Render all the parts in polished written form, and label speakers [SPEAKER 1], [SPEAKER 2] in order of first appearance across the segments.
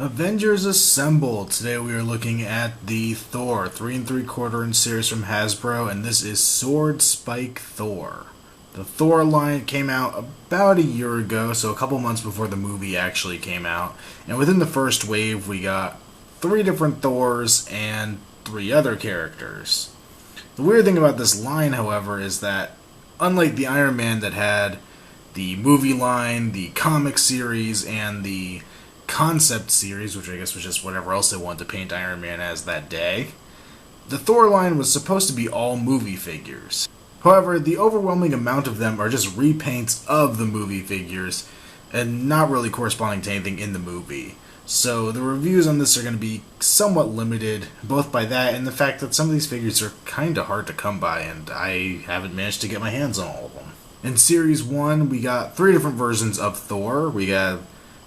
[SPEAKER 1] Avengers Assemble. Today we are looking at the Thor 3 3/4 inch series from Hasbro, and this is Sword Spike Thor. The Thor line came out about a year ago, so a couple months before the movie actually came out. And within the first wave, we got 3 different Thors and 3 other characters. The weird thing about this line, however, is that unlike the Iron Man that had the movie line, the comic series, and the concept series, which I guess was just whatever else they wanted to paint Iron Man as that day, the Thor line was supposed to be all movie figures. However, the overwhelming amount of them are just repaints of the movie figures and not really corresponding to anything in the movie. So the reviews on this are going to be somewhat limited, both by that and the fact that some of these figures are kind of hard to come by, and I haven't managed to get my hands on all of them. In Series 1, we got 3 different versions of Thor. We got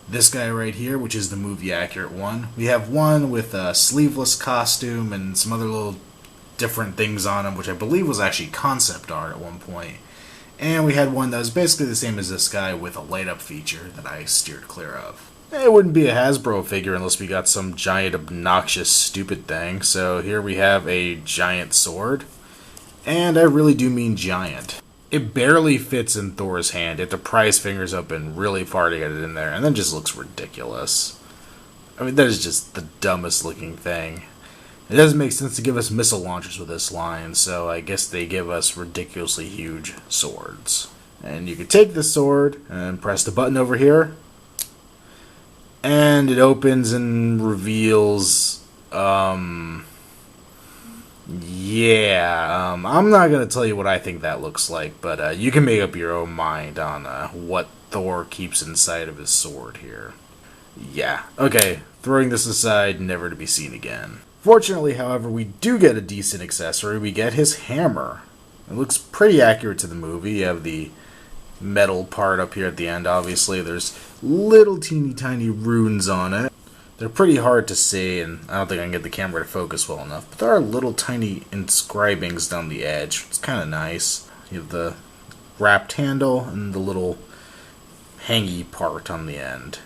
[SPEAKER 1] this guy right here, which is the movie accurate one. We have one with a sleeveless costume and some other little different things on him, which I believe was actually concept art at one point. And we had one that was basically the same as this guy with a light up feature that I steered clear of. It wouldn't be a Hasbro figure unless we got some giant, obnoxious, stupid thing. So here we have a giant sword. And I really do mean giant. It barely fits in Thor's hand. You have to pry his fingers open really far to get it in there, and then just looks ridiculous. I mean, that is just the dumbest looking thing. It doesn't make sense to give us missile launchers with this line, so I guess they give us ridiculously huge swords. And you can take the sword and press the button over here, and it opens and reveals, I'm not going to tell you what I think that looks like, but you can make up your own mind on what Thor keeps inside of his sword here. Yeah, okay, throwing this aside, never to be seen again. Fortunately, however, we do get a decent accessory. We get his hammer. It looks pretty accurate to the movie. You have the metal part up here at the end, obviously. There's little teeny tiny runes on it. They're pretty hard to see, and I don't think I can get the camera to focus well enough, but there are little tiny inscribings down the edge. It's kind of nice. You have the wrapped handle and the little hangy part on the end.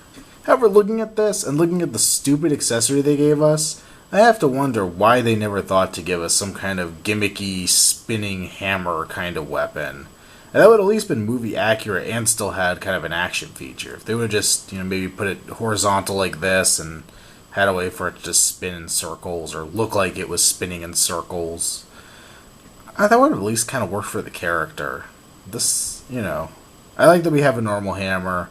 [SPEAKER 1] However, looking at this and looking at the stupid accessory they gave us, I have to wonder why they never thought to give us some kind of gimmicky spinning hammer kind of weapon. And that would at least been movie accurate and still had kind of an action feature. If they would just, maybe put it horizontal like this and had a way for it to just spin in circles or look like it was spinning in circles, that would have at least kind of worked for the character. This, I like that we have a normal hammer,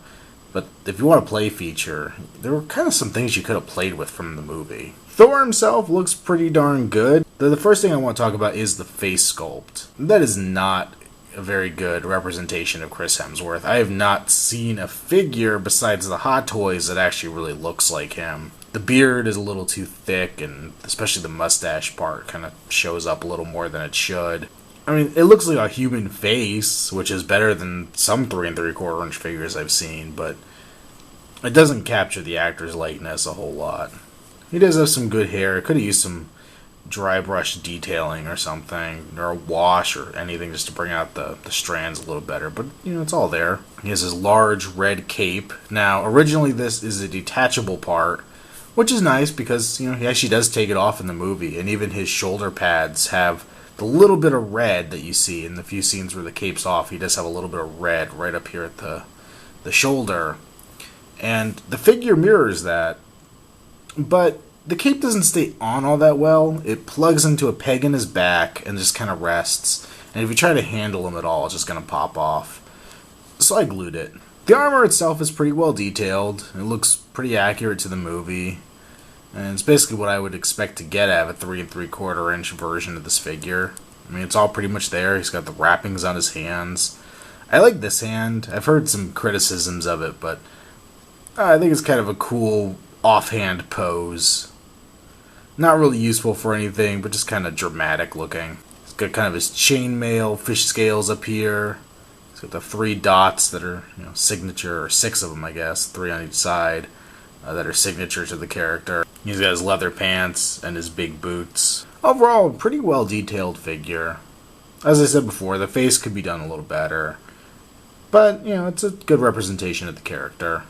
[SPEAKER 1] but if you want a play feature, there were kind of some things you could have played with from the movie. Thor himself looks pretty darn good. The first thing I want to talk about is the face sculpt. That is not a very good representation of Chris Hemsworth. I have not seen a figure besides the Hot Toys that actually really looks like him. The beard is a little too thick, and especially the mustache part kind of shows up a little more than it should. I mean, it looks like a human face, which is better than some 3 3/4 inch figures I've seen, but it doesn't capture the actor's likeness a whole lot. He does have some good hair. Could have used some dry brush detailing or something, or a wash or anything just to bring out the strands a little better, but it's all there. He has his large red cape. Now originally this is a detachable part, which is nice because he actually does take it off in the movie, and even his shoulder pads have the little bit of red that you see in the few scenes where the cape's off. He does have a little bit of red right up here at the shoulder, and the figure mirrors that, but the cape doesn't stay on all that well. It plugs into a peg in his back and just kind of rests. And if you try to handle him at all, it's just going to pop off. So I glued it. The armor itself is pretty well detailed. It looks pretty accurate to the movie. And it's basically what I would expect to get out of a 3 3/4 inch version of this figure. I mean, it's all pretty much there. He's got the wrappings on his hands. I like this hand. I've heard some criticisms of it, but I think it's kind of a cool offhand pose. Not really useful for anything, but just kind of dramatic looking. He's got kind of his chainmail fish scales up here. He's got the 3 dots that are signature, or 6 of them I guess, 3 on each side, that are signature to the character. He's got his leather pants and his big boots. Overall, pretty well detailed figure. As I said before, the face could be done a little better. But, it's a good representation of the character.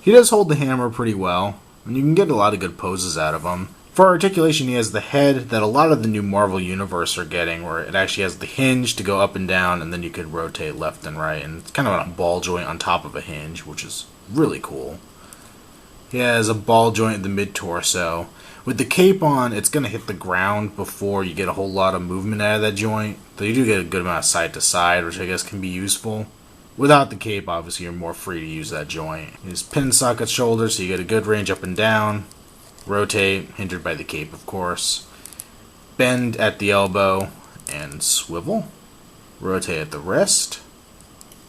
[SPEAKER 1] He does hold the hammer pretty well. and you can get a lot of good poses out of him. For articulation, he has the head that a lot of the new Marvel Universe are getting, where it actually has the hinge to go up and down, and then you could rotate left and right, and it's kind of a ball joint on top of a hinge, which is really cool. He has a ball joint in the mid-torso. With the cape on, it's going to hit the ground before you get a whole lot of movement out of that joint, though you do get a good amount of side to side, which I guess can be useful. Without the cape, obviously, you're more free to use that joint. His pin socket shoulder, so you get a good range up and down. Rotate, hindered by the cape, of course. Bend at the elbow, and swivel. Rotate at the wrist.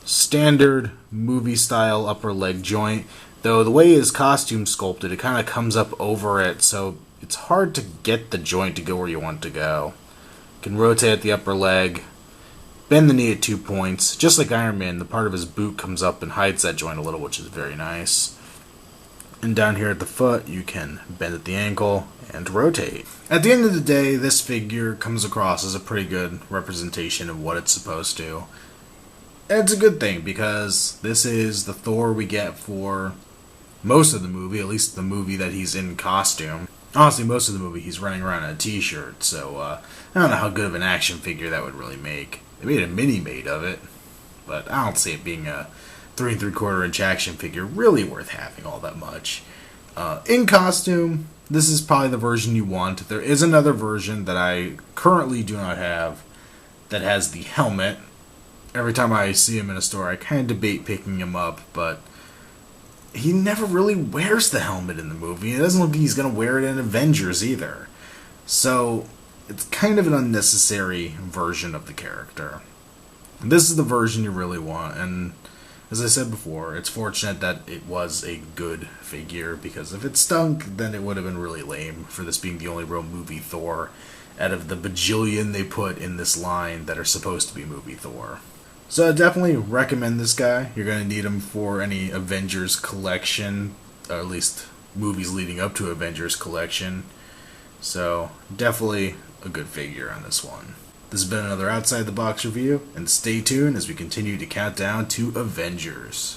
[SPEAKER 1] Standard movie-style upper leg joint, though the way his costume's sculpted, it kind of comes up over it, so it's hard to get the joint to go where you want it to go. You can rotate at the upper leg. Bend the knee at 2 points. Just like Iron Man, the part of his boot comes up and hides that joint a little, which is very nice. And down here at the foot, you can bend at the ankle and rotate. At the end of the day, this figure comes across as a pretty good representation of what it's supposed to. And it's a good thing, because this is the Thor we get for most of the movie, at least the movie that he's in costume. Honestly, most of the movie he's running around in a t-shirt, so I don't know how good of an action figure that would really make. They made a mini-made of it, but I don't see it being a 3 3/4 inch action figure really worth having all that much. In costume, this is probably the version you want. There is another version that I currently do not have that has the helmet. Every time I see him in a store, I kind of debate picking him up, but he never really wears the helmet in the movie. It doesn't look like he's going to wear it in Avengers either. So it's kind of an unnecessary version of the character. This is the version you really want, and as I said before, it's fortunate that it was a good figure, because if it stunk, then it would have been really lame for this being the only real movie Thor out of the bajillion they put in this line that are supposed to be movie Thor. So I definitely recommend this guy. You're going to need him for any Avengers collection, or at least movies leading up to Avengers collection. So definitely a good figure on this one. This has been another Outside the Box review, and stay tuned as we continue to count down to Avengers.